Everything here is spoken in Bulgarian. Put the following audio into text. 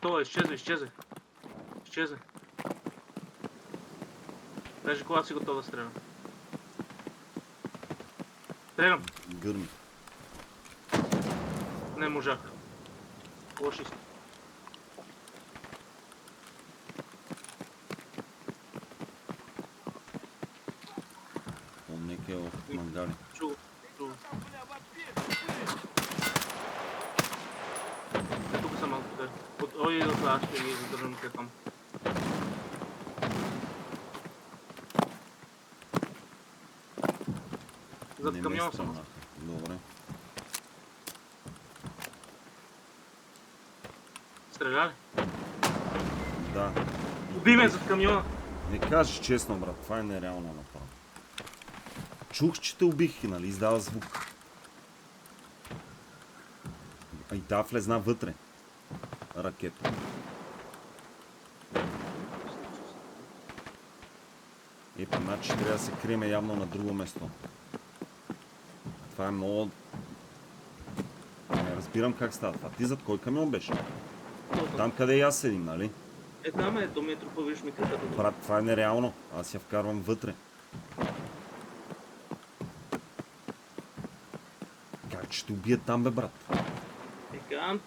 готова, изчезвай. Кажи, когато си готова да стрелям. Стрелям. Гърми. Не можах. Лоши си. Помня е в мангали. Чу. Тук са малко те. Ой, аз ще ги задържам те там. Зад Не ме камиона съм. стръмнаха. Добре. Стреляли? Да. Уби ме зад камиона. Не кажеш честно, брат. Това е нереално направо. Чух, че те убих, нали? Издава звук. А и тя влезна вътре. Ракета. Значи трябва да се криеме явно на друго место. Това е много... Не разбирам как става това. Ти зад кой камион беше? Там къде и аз седим, нали? Там е до метро, виж ми краката. Брат, това е нереално. Аз я вкарвам вътре. Как ще убия там, бе, брат? Там